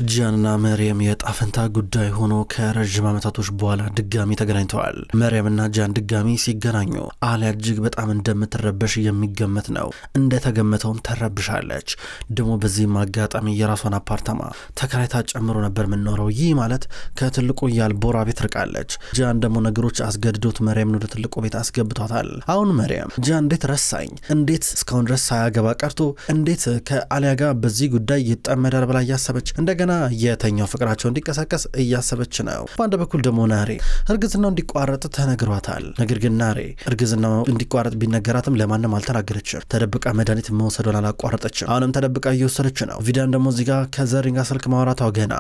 ጂያንና መርየም የጣፈንታ ጉዳይ ሆኖ ከረጅም ዓመታቶች በኋላ ድጋሚ ተገናኝተዋል። መርየምና ጂያን ድጋሚ ሲገናኙ አሊያ እጅግ በጣም እንደምትረበሽ የሚገመት ነው። እንደተገመተውም ተረብሻለች። ደግሞ በዚህም አጋጣሚ የራሷን አፓርታማ ተከራይታ ጨምሮ ነበር የምኖረው። ይህ ማለት ከትልቁ የአልቦራ ቤት ርቃለች። ጂያን ደግሞ ነገሮች አስገድዶት መርየምን ወደ ትልቁ ቤት አስገብቷታል። አሁን መርየም ጂያን እንዴት ረሳኝ፣ እንዴት እስካሁን ድረስ ሳያገባ ቀርቶ እንዴት ከአሊያ ጋር በዚህ ጉዳይ ይጠመዳል ብላ እያሰበች እንደገና የተኛው ፍቅራቸው እንዲቀሳቀስ እያሰበች ነው። በአንድ በኩል ደግሞ ናሬ እርግዝናው እንዲቋረጥ ተነግሯታል። ነገር ግን ናሬ እርግዝናው እንዲቋረጥ ቢነገራትም ለማንም አልተናገረችም። ተደብቃ መድኃኒት መውሰዷን አላቋረጠችም። አሁንም ተደብቃ እየወሰደች ነው። ቪዳን ደግሞ እዚህ ጋር ከዘሪን ጋር ስልክ ማውራቷ ገና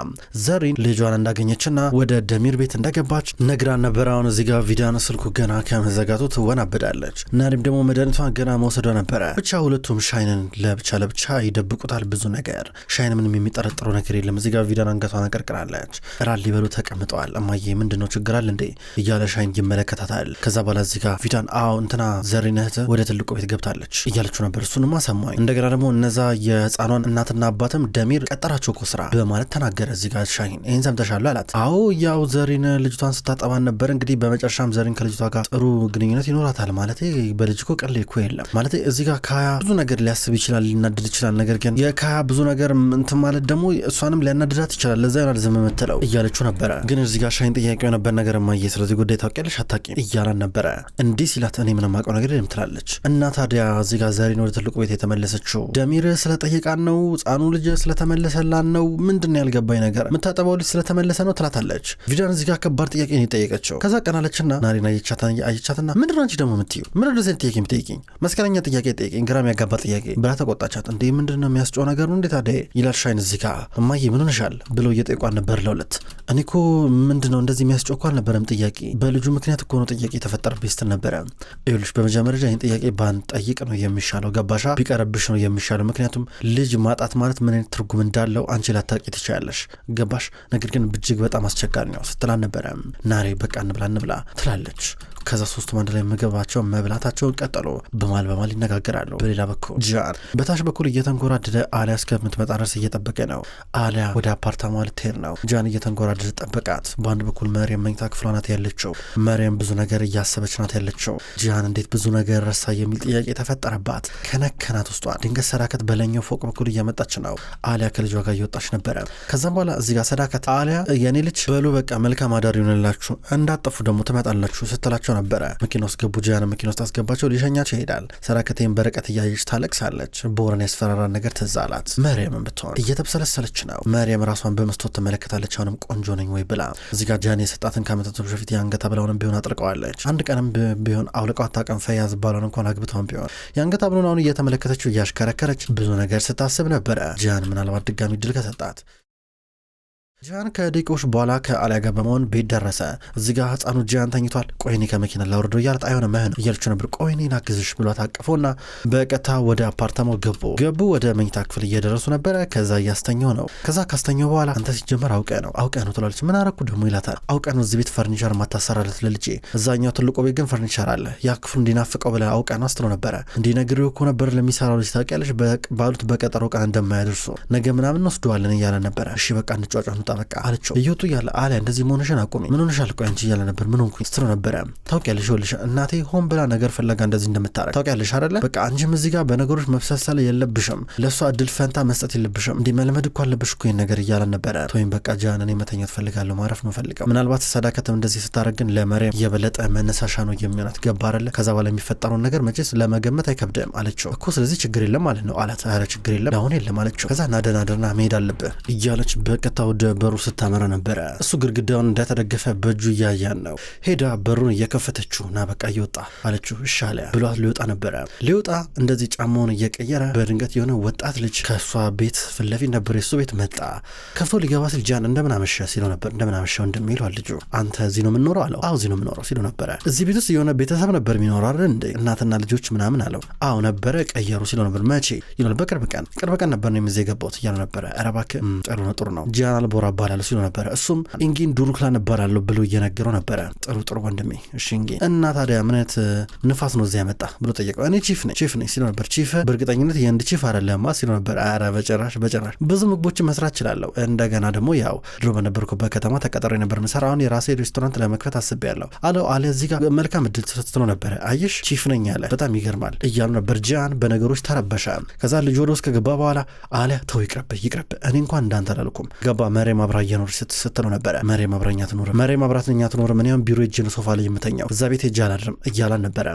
ዘሪን ልጇን እንዳገኘችና ወደ ደሚር ቤት እንደገባች ነግራ ነበር። አሁን እዚህ ጋር ቪዳን ስልኩ ገና ከመዘጋቱ ትወናበዳለች። ናሬም ደግሞ መድኃኒቷን ገና መውሰዷ ነበረ። ብቻ ሁለቱም ሻይንን ለብቻ ይደብቁታል። ብዙ ነገር ሻይን ምንም የሚጠረጥረው ነገር የለም። እዚህ ጋር ቪዳን አንገቷን አቀርቅራለች። እራት ሊበሉ ተቀምጠዋል። እማዬ ምንድነው ችግር አለ እንዴ እያለ ሻይን ይመለከታታል። ከዛ በኋላ እዚህ ጋር ቪዳን እንትና ዘሪን እህት ወደ ትልቁ ቤት ገብታለች እያለችው ነበር። እሱንማ ሰማኝ። እንደገና ደግሞ እነዛ የህፃኗን እናትና አባትም ደሚር ቀጠራቸው እኮ ስራ በማለት ተናገረ። እዚህ ጋር ሻይን ይህን ሰምተሻል አላት። አዎ ያው ዘሪን ልጅቷን ስታጠባን ነበር። እንግዲህ በመጨረሻም ዘሪን ከልጅቷ ጋር ጥሩ ግንኙነት ይኖራታል። ማለት በልጅ እኮ ቀልድ እኮ የለም። ማለት እዚህ ጋር ካያ ብዙ ነገር ሊያስብ ይችላል፣ ሊናድድ ይችላል። ነገር ግን የካያ ብዙ ነገር እንትን ማለት ደግሞ እሷንም ሊያናድዳት ይችላል። ለዛ ይሆናል ዝም የምትለው እያለችው ነበረ። ግን እዚህ ጋር ሻይን ጥያቄ ነበር ነገር ማየ ስለዚህ ጉዳይ ታውቂያለሽ አታውቂም እያላን ነበረ። እንዲህ ሲላት እኔ ምንም አውቀው ነገር የለም ትላለች። እና ታዲያ እዚህ ጋር ዘሪን ወደ ትልቁ ቤት የተመለሰችው ደሚር ስለጠየቃን ነው? ህፃኑ ልጅ ስለተመለሰላን ነው? ምንድን ያልገባኝ ነገር የምታጠባው ልጅ ስለተመለሰ ነው ትላታለች። ቪዳን እዚህ ጋር ከባድ ጥያቄ ነው የጠየቀችው። ከዛ ቀናለችና ናሬን አየቻትና ምንድን አንቺ ደግሞ የምትይው ምንድን ነው ጥያቄ የምትጠይቂኝ? መስቀለኛ ጥያቄ ጠይቂኝ፣ ግራም ያጋባ ጥያቄ ብላ ተቆጣቻት። እንዴ ምንድን ነው የሚያስጨው ነገር ነው እንዴ ታዲያ ይላል ሻይን እዚህ ጋር። እማዬ ምን ሆነሻል ብሎ እየጠየቋን ነበር ለሁለት። እኔ እኮ ምንድነው እንደዚህ የሚያስጨው እኮ አልነበረም ጥያቄ፣ በልጁ ምክንያት እኮ ነው ጥያቄ የተፈጠረብኝ ስትል ነበረ። ይኸውልሽ በመጀመሪያ ይህን ጥያቄ ባንጠይቅ ነው የሚሻለው፣ ገባሻ? ቢቀረብሽ ነው የሚሻለው። ምክንያቱም ልጅ ማጣት ማለት ምን አይነት ትርጉም እንዳለው አንቺ ላታውቂ ትችያለሽ፣ ገባሽ? ነገር ግን እጅግ በጣም አስቸጋሪ ነው ስትላን ነበረ። ናሬ በቃ እንብላ ትላለች። ከዛ ሶስቱም አንድ ላይ ምግባቸውን መብላታቸውን ቀጠሉ። በማል ይነጋገራሉ። በሌላ በኩል ጂያን በታች በኩል እየተንጎራደደ አሊያ እስከምትመጣ ድረስ እየጠበቀ ነው። አሊያ ወደ አፓርታማ ልትሄድ ነው። ጂያን እየተንጎራደደ ጠበቃት። በአንድ በኩል መርየም መኝታ ክፍሏ ናት ያለችው። መርየም ብዙ ነገር እያሰበች ናት ያለችው። ጂያን እንዴት ብዙ ነገር ረሳ የሚል ጥያቄ ተፈጠረባት። ከነከናት ውስጧ። ድንገት ሰዳከት በላይኛው ፎቅ በኩል እየመጣች ነው። አሊያ ከልጇ ጋር እየወጣች ነበረ። ከዛም በኋላ እዚህ ጋር ሰዳከት አሊያ የኔ ልጅ በሉ በቃ መልካም አዳር ይሆንላችሁ እንዳጠፉ ደግሞ ትመጣላችሁ ስትላቸው ነበረ። መኪና ውስጥ ገቡ። ጂያን መኪና ውስጥ አስገባቸው። ሊሸኛቸው ይሄዳል። ሰራከቴን በርቀት እያየች ታለቅሳለች። በወረን ያስፈራራን ነገር ትዝ አላት። መርየምን ብትሆን እየተብሰለሰለች ነው። መርየም ራሷን በመስታወት ትመለከታለች። አሁንም ቆንጆ ነኝ ወይ ብላ እዚህ ጋር ጂያን የሰጣትን ከዓመታቶች በፊት የአንገት ሐብሏንም ቢሆን አጥልቀዋለች። አንድ ቀንም ቢሆን አውልቀው አታውቅም። ፈያዝ ባሏን እንኳን አግብተውን ቢሆን የአንገት ሐብሉን አሁን እየተመለከተችው እያሽከረከረች ብዙ ነገር ስታስብ ነበረ። ጂያን ምናልባት ድጋሚ ድል ከሰጣት ጂያን ከደቂቃዎች በኋላ ከአሊያ ጋር በመሆን ቤት ደረሰ። እዚህ ጋር ህፃኑ ጂያን ተኝቷል። ቆይኔ ከመኪና ላውርዶ እያለት አይሆነ መህን እያለችው ነበር። ቆይኔ ላግዝሽ ብሏት አቅፎና በቀጥታ ወደ አፓርታማው ገቡ። ወደ መኝታ ክፍል እየደረሱ ነበረ። ከዛ እያስተኛው ነው። ከዛ ካስተኛው በኋላ አንተ ሲጀመር አውቀ ነው ትላለች። ምን አረኩ ደግሞ ይላታል። አውቀ ነው እዚህ ቤት ፈርኒቸር ማታሰራለት ለልጄ፣ እዛኛው ትልቁ ቤት ግን ፈርኒቸር አለ፣ ያ ክፍሉ እንዲናፍቀው ብለ አውቀ ነው አስትሎ ነበረ። እንዲነግሪው እኮ ነበር ለሚሰራው ልጅ ታውቂያለሽ፣ ባሉት በቀጠሮ ቀን እንደማያደርሱ ነገ ምናምን እንወስደዋለን እያለ ነበረ። እሺ በቃ እንጫጫኑ በቃ አለችው። እየወጡ እያለ አሊያ እንደዚህ መሆንሽን አቁሚ፣ ምን ሆነሻል? ቆይ አንቺ እያለ ነበር። ምን ሆንኩኝ ስትለው ነበረ። ታውቂያለሽ ይኸውልሽ እናቴ ሆን ብላ ነገር ፍለጋ እንደዚህ እንደምታረግ ታውቂያለሽ አይደለ? በቃ አንቺም እዚህ ጋር በነገሮች መብሰልሰል የለብሽም፣ ለእሷ እድል ፈንታ መስጠት የለብሽም፣ እንዲህ መልመድ እኮ አለብሽ እኮ ይህን ነገር እያለ ነበረ። ወይም በቃ ጂያን እኔ መተኛት ፈልጋለሁ፣ ማረፍ ነው ፈልገው። ምናልባት ሰዳከትም እንደዚህ ስታረግ ግን ለመርየም የበለጠ መነሳሻ ነው የሚሆናት፣ ገባ አይደለ? ከዛ በኋላ የሚፈጠረውን ነገር መቼስ ለመገመት አይከብድም አለችው። እኮ ስለዚህ ችግር የለም ማለት ነው አላት። ኧረ ችግር የለም አሁን የለም አለችው። ከዛ ናደናደርና መሄድ አለብህ እያለች በቀጥታ ወደ በሩ ስታመራ ነበረ። እሱ ግድግዳውን እንደተደገፈ በእጁ እያያን ነው። ሄዳ በሩን እየከፈተችው ና በቃ እየወጣ አለችው። እሺ አለ ብሏት ሊወጣ ነበረ። ሊወጣ እንደዚህ ጫማውን እየቀየረ በድንገት የሆነ ወጣት ልጅ ከእሷ ቤት ፊት ለፊት ነበር የሱ ቤት መጣ። ከፍቶ ሊገባ ሲል ጂያን እንደምን አመሸ ሲለው ነበር። እንደምን አመሸ እንደሚለው ልጁ አንተ እዚህ ነው የምንኖረው አለው። አዎ እዚህ ነው የምንኖረው ሲለው ነበረ። እዚህ ቤት ውስጥ የሆነ ቤተሰብ ነበር የሚኖረው አይደል እንዴ እናትና ልጆች ምናምን አለው። አዎ ነበረ ቀየሩ ሲለው ነበር። መቼ ይላል። በቅርብ ቀን ነበር ነው የምዜ የገባሁት እያለው ነበረ። ኧረ እባክህ ጥሩ ነው ጂያን አልቦራ ዞራ እባላለሁ ሲሉ ነበረ። እሱም ኢንጊን ዱሩክላን እባላለሁ ብሎ እየነገረው ነበረ። ጥሩ ወንድሜ እሺ ኢንጊ እና ታዲያ ምን አይነት ንፋስ ነው እዚያ ያመጣ ብሎ ጠየቀው። እኔ ቺፍ ነኝ ሲሉ ነበር። ቺፍ በእርግጠኝነት የእንድ ቺፍ አይደለማ ሲሉ ነበር። ኧረ በጭራሽ ብዙ ምግቦችን መስራት እችላለሁ። እንደገና ደግሞ ያው ድሮ በነበርኩበት ከተማ ተቀጥሬ ነበር የምሰራው። አሁን የራሴ ሬስቶራንት ለመክፈት አስቤያለሁ አለው። አለ እዚህ ጋር መልካም እድል ተሰጥቶ ነበረ። አየሽ ቺፍ ነኝ አለ። በጣም ይገርማል እያሉ ነበር። ጂያን በነገሮች ተረበሸ። ከዛ ልጅ ወደ ውስጥ ከገባ በኋላ አለ ተው ይቅርብ እኔ እንኳን እንዳንተ አላልኩም ገባ። መሬም አብራ እየኖረች ስትለው ነበረ። መሬም አብራኛ ትኖር ምንም ቢሮ እጅን ሶፋ ላይ የምተኛው እዛ ቤት ሄጄ አላድርም እያላን ነበረ።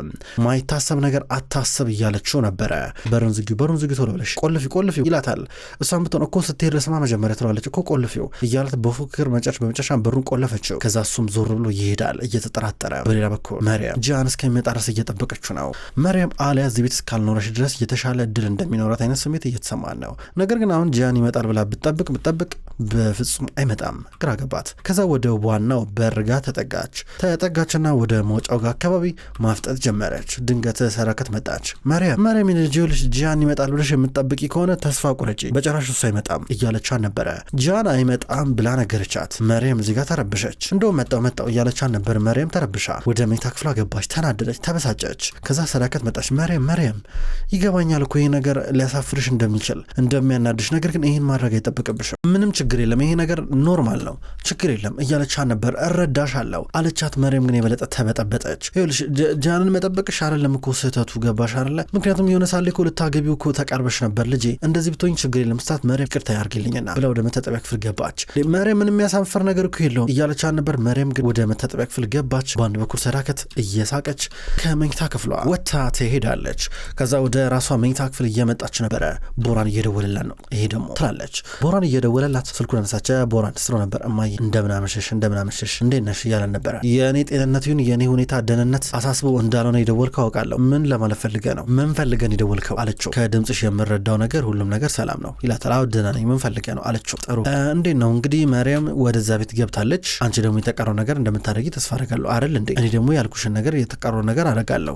ማይታሰብ ነገር አታሰብ እያለችው ነበረ። በሩን ዝጊው ቶሎ ብለሽ ቆልፊው ይላታል። እሷም ብትሆን እኮ ስትሄድ ስማ መጀመሪያ ትለዋለች እኮ ቆልፊው እያላት በፉክክር በመጨረሻ በሩን ቆለፈችው። ከዛ እሱም ዞር ብሎ ይሄዳል እየተጠራጠረ። በሌላ በኩል መሪያም ጂያን እስከሚመጣ ድረስ እየጠበቀችው ነው። መሪያም አሊያ እዚህ ቤት እስካልኖረች ድረስ የተሻለ እድል እንደሚኖራት አይነት ስሜት እየተሰማን ነው። ነገር ግን አሁን ጂያን ይመጣል ብላ ብትጠብቅ በፍጹም አይመጣም። ግራ ገባት። ከዛ ወደ ዋናው በርጋ ተጠጋችና ወደ መውጫው ጋር አካባቢ ማፍጠጥ ጀመረች። ድንገት ሰዳከት መጣች። መሪያም ልጅ ጂያን ይመጣል ብለሽ የምትጠብቂ ከሆነ ተስፋ ቁረጪ፣ በጭራሽ እሱ አይመጣም እያለቻን ነበረ። ጂያን አይመጣም ብላ ነገረቻት። መሪያም እዚህ ጋር ተረብሸች። እንደው መጣው እያለቻን ነበር። መሪያም ተረብሻ ወደ መኝታ ክፍሏ ገባች። ተናደደች፣ ተበሳጨች። ከዛ ሰዳከት መጣች። መሪያም ይገባኛል እኮ ይሄ ነገር ሊያሳፍርሽ እንደሚችል እንደሚያናድሽ፣ ነገር ግን ይሄን ማድረግ አይጠብቅብሽም። ምንም ችግር የለም፣ ይሄ ነገር ኖርማል ነው፣ ችግር የለም እያለቻን ነበር። እረዳሻለሁ አለቻት። መሪያም ግን የበለጠ ተበጠበጠች። ይኸውልሽ ጂያንን መጠበቅሽ አይደለም እኮ ስህተቱ ገባሽ አይደለ? ምክንያቱም የሆነ ሳሌ እኮ ልታገቢው እኮ ተቃርበሽ ነበር ልጄ፣ እንደዚህ ብትሆኝ ችግር የለም ስታት መሪያም ይቅርታ ያርግልኝና ብላ ወደ መታጠቢያ ክፍል ገባች። መሪያም ምንም የሚያሳፍር ነገር እኮ የለውም እያለቻን ነበር። መሪያም ግን ወደ መታጠቢያ ክፍል ገባች። በአንድ በኩል ሰዳከት እየሳቀች ከመኝታ ክፍሏ ወጥታ ትሄዳለች። ከዛ ወደ ራሷ መኝታ ክፍል እየመጣች ነበረ። ቦራን እየደወለላት ነው። ይሄ ደግሞ ትላለች። ቦራን እየደወለላት ስልኩን አነሳች። ቦራን ስለ ነበር እማዬ እንደምናመሸሽ እንዴት ነሽ እያለን ነበረ። የእኔ ጤንነት ይሁን የእኔ ሁኔታ ደህንነት አሳስበው እንዳልሆነ የደወልከው አውቃለሁ። ምን ለማለት ፈልገህ ነው? ምን ፈልገን የደወልከው አለችው። ከድምፅሽ የምረዳው ነገር ሁሉም ነገር ሰላም ነው ይላታል። አዎ ደህና ነኝ፣ ምን ፈልገህ ነው አለችው። ጥሩ እንዴት ነው እንግዲህ መሪያም ወደዛ ቤት ገብታለች። አንቺ ደግሞ የተቀረው ነገር እንደምታደርጊ ተስፋ አደርጋለሁ አይደል እንዴ? እኔ ደግሞ ያልኩሽን ነገር የተቀረው ነገር አደርጋለሁ።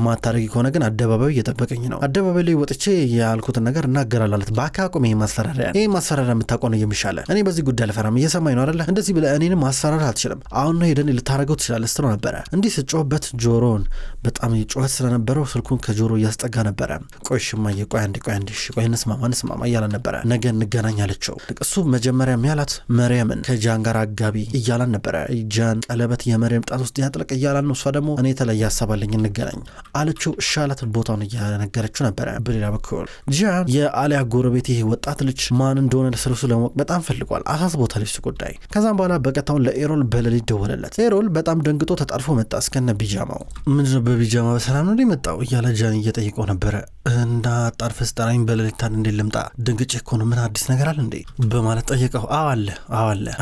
ማታደርጊ ከሆነ ግን አደባባዩ እየጠበቀኝ ነው። አደባባይ ላይ ወጥቼ ያልኩትን ነገር እናገራለሁ አለት። ባካቁም ይሄ ማስፈራሪያ የምታውቀው ነው የሚሻለ። እኔ በዚህ ጉዳይ አልፈራም። እየሰማኝ ነው አይደለ? እንደዚህ ብለህ እኔንም ማስፈራራት አትችልም። አሁን ነው ሄደን ልታረገው ትችላለህ ስትለው ነበረ። እንዲህ ስጮህበት ጆሮን በጣም ጩኸት ስለነበረው ስልኩን ከጆሮ እያስጠጋ ነበረ። ቆይ ሽማዬ ቆይ እንስማማ እያለ ነበረ። ነገ እንገናኝ አለችው። እሱ መጀመሪያ ያላት መሪያምን ከጃን ጋር አጋቢ እያላን ነበረ። ጃን ቀለበት የመሪያም ጣት ውስጥ ያጥለቅ እያላን ነው። እሷ ደግሞ እኔ የተለየ ሀሳብ አለኝ እንገናኝ አለችው። እሻላት ቦታውን እያነገረችው ነበረ። በሌላ በኩል ጃን የአሊያ ጎረቤት ይሄ ወጣት ልጅ ማን እንደሆነ ስለሱ ለማወቅ በጣም ፈልጓል። አሳስቦታል እሱ ጉዳይ። ከዛም በኋላ በቀጣውን ለኤሮል በሌሊት ደወለለት። ኤሮል በጣም ደንግጦ ተጣርፎ መጣ እስከነ ቢጃማው። ምንድነው በቢጃማ በሰላም ነው የመጣው እያለ ጃን እየጠየቀው ነበረ። እና ጣርፈ ስጠራኝ በሌሊት እንዴት ልምጣ? ድንግጬ እኮ ነው፣ ምን አዲስ ነገር አለ እንዴ በማለት ጠየቀው። አለ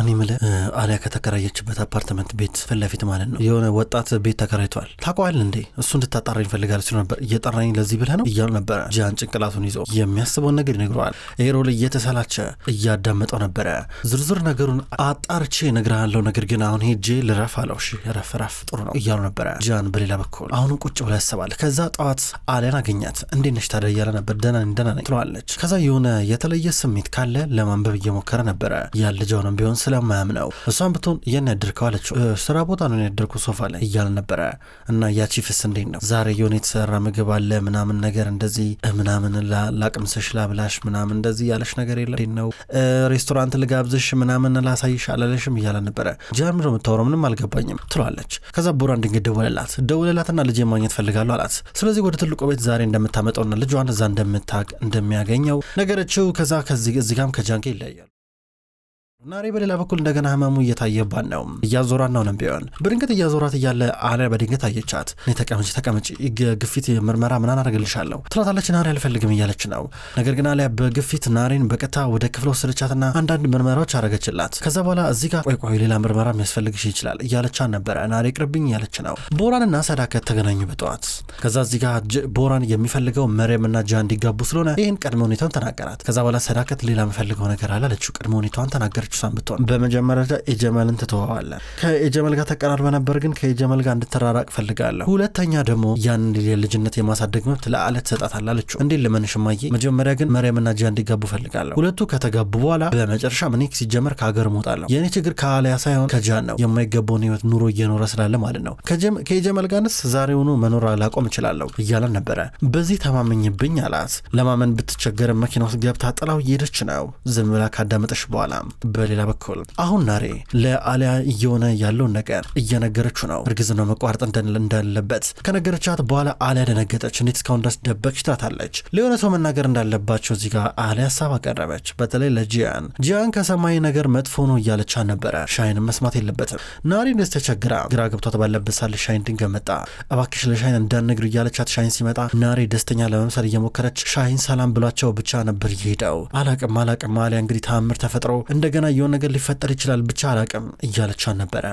እኔ የምልህ አሊያ ከተከራየችበት አፓርትመንት ቤት ፊት ለፊት ማለት ነው የሆነ ወጣት ቤት ተከራይቷል። ታውቀዋለህ እንዴ? እሱ እንድታጣራ ይፈልጋል ሲሉ ነበር። እየጠራኝ ለዚህ ብለህ ነው እያሉ ነበረ። ጃን ጭንቅላቱን ይዞ የሚያስበውን ነገር ይነግረዋል። ኤሮል እየተሰላቸ እያዳመጠው ነበረ። ዝርዝር ነገሩን አጣርቼ እነግርሃለሁ፣ ነገር ግን አሁን ሄጄ ልረፍ አለው። እሺ ረፍ ጥሩ ነው እያሉ ነበረ። ጃን በሌላ በኩል አሁንም ቁጭ ብላ ያስባል። ከዛ ጠዋት አሊያን አገኛት። እንዴት ነሽ ታዲያ እያለ ነበር። ደህና ነኝ ትለዋለች። ከዛ የሆነ የተለየ ስሜት ካለ ለማንበብ እየሞከረ ነበረ። ያልጃውንም ቢሆን ስለማያምነው እሷን ብትሆን የኔ ያደርከው አለችው። ስራ ቦታ ነው ያደርኩ ሶፋ ላይ እያለ ነበረ። እና ያቺ ፍስ እንዴት ነው ዛሬ የሆነ የተሰራ ምግብ አለ ምናምን ነገር እንደዚህ ምናምን ላቅምስሽ ላብላሽ ምናምን እንደዚህ ያለሽ ነገር የለ ነው ሬስቶራንት ልጋብዝሽ ምናምን ላሳይሽ አላለሽም እያለ ነበረ። ጃን ምንድነው የምታወራው? ምንም አልገባኝም ትለዋለች። ከዛ ቦራን ድንገት ደወለላትና ልጄ ማግኘት ፈልጋለሁ አላት። ስለዚህ ወደ ትልቁ ቤት ዛሬ እንደምታመጣውና ልጇን እዛ እንደሚያገኘው ነገረችው። ከዛ እዚህ ጋም ከጃን ጋር ይለያያል። ናሬ በሌላ በኩል እንደገና ህመሙ እየታየባት ነው። እያዞራት ነው ቢሆን በድንገት እያዞራት እያለ አሊያ በድንገት አየቻት። እኔ ተቀመጪ ግፊት ምርመራ ምናምን አደርግልሻለሁ ትላታለች። ናሬ አልፈልግም እያለች ነው። ነገር ግን አሊያ በግፊት ናሬን በቀጥታ ወደ ክፍል ወሰደቻትና አንዳንድ ምርመራዎች አደረገችላት። ከዛ በኋላ እዚህ ጋር ቆይ ሌላ ምርመራ የሚያስፈልግሽ ይችላል እያለቻት ነበረ። ናሬ ቅርብኝ እያለች ነው። ቦራንና ሰዳከት ተገናኙ በጠዋት። ከዛ እዚህ ጋር ቦራን የሚፈልገው መሪያምና ጃን እንዲጋቡ ስለሆነ ይህን ቅድመ ሁኔታውን ተናገራት። ከዛ በኋላ ሰዳከት ሌላ የምፈልገው ነገር አለ አለችው። ቅድመ ሁኔታውን ተናገረች። እሷን ብትሆን በመጀመሪያ ኤጀመልን ትተዋዋለን። ከኤጀመል ጋር ተቀራርበ ነበር፣ ግን ከኤጀመል ጋር እንድትራራቅ ፈልጋለሁ። ሁለተኛ ደግሞ ያን የልጅነት የማሳደግ መብት ለአሊያ ትሰጣታለህ አለችው። እንዴ ለምንሽ እማዬ? መጀመሪያ ግን መርየምና ጂያን እንዲጋቡ ፈልጋለሁ። ሁለቱ ከተጋቡ በኋላ በመጨረሻ እኔ ሲጀመር ከሀገር እሞጣለሁ። የእኔ ችግር ከአሊያ ሳይሆን ከጂያን ነው። የማይገባውን ህይወት ኑሮ እየኖረ ስላለ ማለት ነው። ከኤጀመል ጋርስ ዛሬውኑ መኖር ላቆም እችላለሁ እያለን ነበረ። በዚህ ተማመኝብኝ አላት። ለማመን ብትቸገርም መኪና ውስጥ ገብታ ጥላው እየሄደች ነው። ዝም ብላ ካዳመጠች በኋላ በሌላ በኩል አሁን ናሬ ለአሊያ እየሆነ ያለውን ነገር እየነገረችው ነው። እርግዝናው መቋረጥ እንዳለበት ከነገረቻት በኋላ አሊያ ደነገጠች። እንዴት እስካሁን ድረስ ደበቅሽ ትላታለች። ለሆነ ሰው መናገር እንዳለባቸው እዚህ ጋር አሊያ ሀሳብ አቀረበች። በተለይ ለጂያን ከሰማይ ነገር መጥፎ ነው እያለቻ ነበረ። ሻይን መስማት የለበትም። ናሬ እንደዚህ ተቸግራ ግራ ገብቷት ባለበት ሳለ ሻይን ድንገት መጣ። እባክሽ ለሻይን እንዳትነግሩ እያለቻት ሻይን ሲመጣ ናሬ ደስተኛ ለመምሰል እየሞከረች ሻይን ሰላም ብሏቸው ብቻ ነበር ይሄደው። አላቅም አሊያ እንግዲህ ተአምር ተፈጥሮ እንደገና የሆነ ነገር ሊፈጠር ይችላል ብቻ አላቅም እያለቻ ነበረ።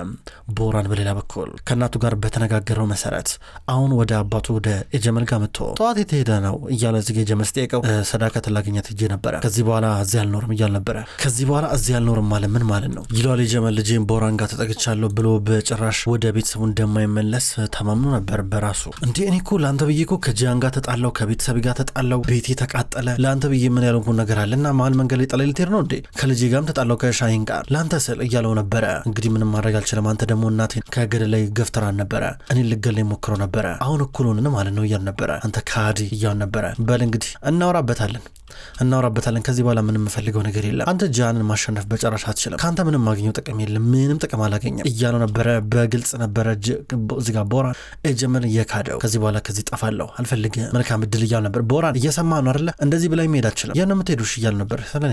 ቦራን በሌላ በኩል ከእናቱ ጋር በተነጋገረው መሰረት አሁን ወደ አባቱ ወደ ኤጀመል ጋር መጥቶ ጠዋት የተሄደ ነው እያለ እዚህ ኤጀመል ስጠይቀው ሰዳከት ላገኛት ሄጄ ነበረ፣ ከዚህ በኋላ እዚህ አልኖርም እያል ነበረ። ከዚህ በኋላ እዚህ አልኖርም ማለት ምን ማለት ነው ይለዋል ኤጀመል። ልጄን ቦራን ጋር ተጠግቻለሁ ብሎ በጭራሽ ወደ ቤተሰቡ እንደማይመለስ ተማምኖ ነበር በራሱ። እንዴ እኔ እኮ ለአንተ ብዬ እኮ ከጂያን ጋር ተጣላው፣ ከቤተሰብ ጋር ተጣላው፣ ቤቴ ተቃጠለ፣ ለአንተ ብዬ ምን ያለንኩ ነገር አለ እና መሀል መንገድ ላይ ጠላይ ልትሄድ ነው እንዴ? ከልጄ ጋርም ተጣላው ከሻይን ጋር ለአንተ ስል እያለው ነበረ። እንግዲህ ምንም ማድረግ አልችልም፣ አንተ ደግሞ እናቴን ከገደል ላይ ገፍትራን ነበረ፣ እኔን ልገለኝ ሞክሮ ነበረ፣ አሁን እኩል ሆንን ማለት ነው እያል ነበረ። አንተ ካዲ እያል ነበረ። በል እንግዲህ እናወራበታለን ከዚህ በኋላ ምንም የምፈልገው ነገር የለም። አንተ ጂያንን ማሸነፍ በጨራሽ አትችልም። ከአንተ ምንም ማግኘው ጥቅም የለም፣ ምንም ጥቅም አላገኘም እያለው ነበረ። በግልጽ ነበረ እዚጋ ቦራን ኤጀመልን እየካደው። ከዚህ በኋላ ከዚህ ጠፋለሁ አልፈልግም፣ መልካም እድል እያሉ ነበር። ቦራን እየሰማ ነው አይደለ? እንደዚህ ብላ መሄድ አትችልም፣ ያን የምትሄዱሽ እያሉ ነበር። ስለኔ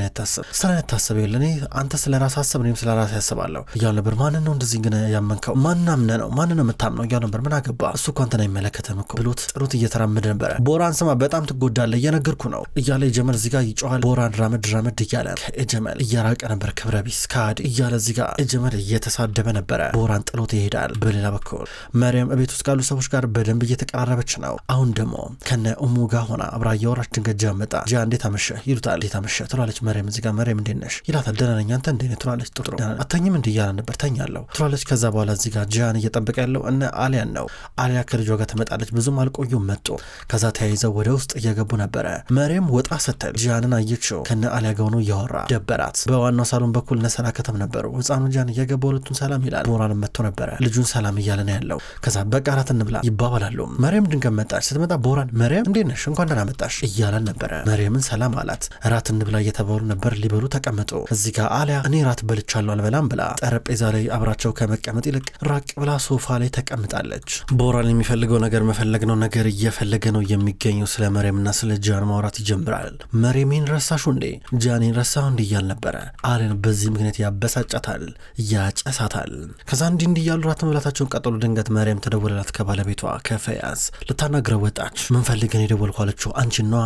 ያታስብ የለ እኔ አንተ ስለ ራስ አስብ፣ እኔም ስለ ራስ ያስባለሁ እያሉ ነበር። ማንን ነው እንደዚህ ግን ያመንከው? ማናምነ ነው? ማንን ነው የምታምነው እያሉ ነበር። ምን አገባ እሱ እኮ አንተን አይመለከትም እኮ ብሎት ጥሩት እየተራመደ ነበረ። ቦራን ስማ በጣም ትጎዳለህ እየነገርኩ ነው እያለ ኤጀመል እዚህ ጋር ይጮሃል። ቦራን ራመድ እያለ ከኤጀመል እያራቀ ነበር። ክብረ ቢስ ካድ እያለ እዚህ ጋር ኤጀመል እየተሳደበ ነበረ። ቦራን ጥሎት ይሄዳል። በሌላ በኩል መርየም ቤት ውስጥ ካሉ ሰዎች ጋር በደንብ እየተቀራረበች ነው። አሁን ደግሞ ከነ እሙ ጋር ሆና አብራ እያወራች ድንገት ጂያን መጣ። ጂያን እንዴት አመሸህ ይሉታል። እንዴት አመሸህ ትላለች መርየም እዚህ ጋር። መርየም እንዴት ነሽ ይላታል። ደህና ነኝ አንተ እንዴት ነህ ትላለች። ጥሩ አተኝም እንዲህ እያለ ነበር። ተኛለሁ ትላለች። ከዛ በኋላ እዚህ ጋር ጂያን እየጠበቀ ያለው እነ አሊያን ነው። አሊያ ከልጇ ጋር ትመጣለች። ብዙም አልቆዩም መጡ። ከዛ ተያይዘው ወደ ውስጥ እየገቡ ነበረ። መርየም ወጣ ስትል ጂያንን አየችው። ከነ አሊያ ጋር ሆኖ እያወራ ደበራት። በዋናው ሳሎን በኩል እነ ሰራከተም ነበሩ። ህፃኑ ጂያን እየገባ ሁለቱን ሰላም ይላል። ቦራን መጥቶ ነበረ። ልጁን ሰላም እያለ ነው ያለው። ከዛ በቃ እራት እንብላ ይባባላሉ። መርየም ድንገት መጣች። ስትመጣ ቦራን መርየም እንዴት ነሽ እንኳን ደህና መጣሽ እያለን ነበረ። መርየምን ሰላም አላት። እራት እንብላ እየተባሉ ነበር። ሊበሉ ተቀመጡ። እዚህ ጋር አሊያ እኔ እራት በልቻለሁ አልበላም ብላ ጠረጴዛ ላይ አብራቸው ከመቀመጥ ይልቅ ራቅ ብላ ሶፋ ላይ ተቀምጣለች። ቦራን የሚፈልገው ነገር መፈለግ ነው። ነገር እየፈለገ ነው የሚገኘው። ስለ መርየምና ስለ ጂያን ማውራት ይጀምራል። መርየምን ረሳሹ እንዴ ጂያንን ረሳሁ እንዲህ እያል ነበረ። አሊያን በዚህ ምክንያት ያበሳጫታል፣ ያጨሳታል። ከዛ እንዲህ እያሉ ራት መብላታቸውን ቀጠሉ። ድንገት መርየም ተደወለላት ከባለቤቷ ከፈያዝ። ልታናግረው ወጣች። ምን ፈልገን የደወልኩ አለችው።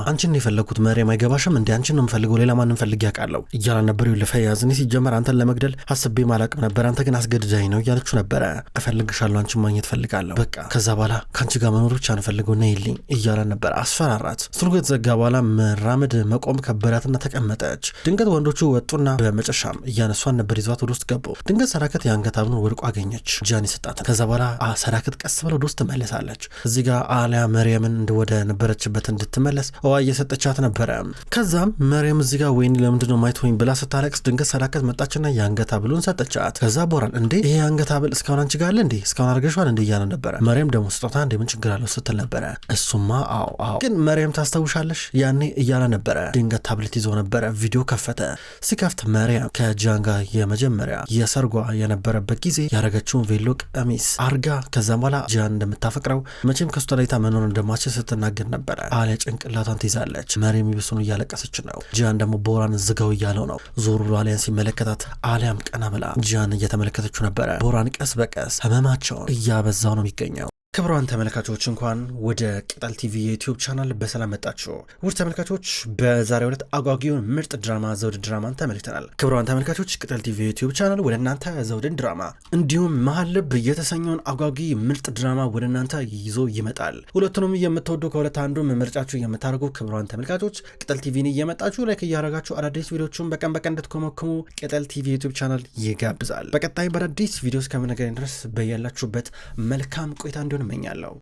አንቺን የፈለግኩት መርየም አይገባሽም እንዴ? አንቺን ነው የምፈልገው ሌላ ማንም ፈልግ ያውቃለሁ እያላ ነበር። ይኸውልህ ፈያዝ እኔ ሲጀመር አንተን ለመግደል አስቤ ማላቅም ነበር፣ አንተ ግን አስገድዳኝ ነው እያለችው ነበረ። እፈልግሻለሁ፣ አንቺን ማግኘት ፈልጋለሁ፣ በቃ ከዛ በኋላ ከአንቺ ጋር መኖር ብቻ እንፈልገው ነይልኝ እያላ ነበር። አስፈራራት። ስልኩ የተዘጋ በኋላ መራመድ መቆም ከበዳትና ተቀመጠች። ድንገት ወንዶቹ ወጡና በመጨረሻም እያነሷን ነበር። ይዟት ወደ ውስጥ ገቡ። ድንገት ሰራከት የአንገት ሐብሉን ወድቆ አገኘች። ጂያን ይሰጣታል። ከዛ በኋላ ሰራከት ቀስ ብላ ወደ ውስጥ ትመለሳለች። እዚህ ጋር አሊያ መርየምን ወደ ነበረችበት እንድትመለስ ውሃ እየሰጠቻት ነበረ። ከዛም መርየም እዚህ ጋር ወይኔ ለምንድነው ማይተወኝ ብላ ስታለቅስ ድንገት ሰራከት መጣችና የአንገት ሐብሉን ሰጠቻት። ከዛ ቦራን እንዴ ይሄ የአንገት ሐብል እስካሁን አንቺ ጋር አለ እንዴ? እስካሁን አድርገሽዋል እንዴ እያለ ነበረ። መርየም ደግሞ ስጦታ እንዴ ምን ችግር አለው ስትል ነበረ። እሱማ አዎ ግን መርየም ታስታውሻለሽ ያኔ እያለ ነበረ። ድንገት ታብሌት ይዞ ነበረ። ቪዲዮ ከፈተ። ሲከፍት መርየም ከጂያን ጋር የመጀመሪያ የሰርጓ የነበረበት ጊዜ ያረገችውን ቬሎ ቀሚስ አርጋ ከዛም በኋላ ጂያን እንደምታፈቅረው መቼም ከስቷ ላይታ መኖር እንደማችል ስትናገር ነበረ። አሊያ ጭንቅላቷን ትይዛለች። መርየም ይብሱን እያለቀሰች ነው። ጂያን ደግሞ ቦራን ዝጋው እያለው ነው። ዞር ብሎ አሊያን ሲመለከታት አሊያም ቀና ብላ ጂያን እየተመለከተችው ነበረ። ቦራን ቀስ በቀስ ህመማቸውን እያበዛው ነው የሚገኘው። ክቡራን ተመልካቾች እንኳን ወደ ቅጠል ቲቪ የዩቲዩብ ቻናል በሰላም መጣችሁ። ውድ ተመልካቾች በዛሬው ዕለት አጓጊውን ምርጥ ድራማ ዘውድ ድራማን ተመልክተናል። ክቡራን ተመልካቾች ቅጠል ቲቪ የዩቲዩብ ቻናል ወደ እናንተ ዘውድን ድራማ እንዲሁም መሀል ልብ የተሰኘውን አጓጊ ምርጥ ድራማ ወደ እናንተ ይዞ ይመጣል። ሁለቱንም የምትወዱ ከሁለት አንዱ ምርጫችሁ የምታደርጉ ክቡራን ተመልካቾች ቅጠል ቲቪን እየመጣችሁ ላይክ እያደረጋችሁ አዳዲስ ቪዲዮዎችን በቀን እንድትኮመክሙ ቅጠል ቲቪ የዩቲዩብ ቻናል ይጋብዛል። በቀጣይ በአዳዲስ ቪዲዮ እስከምንገናኝ ድረስ በያላችሁበት መልካም ቆይታ እንዲሆን እመኛለሁ።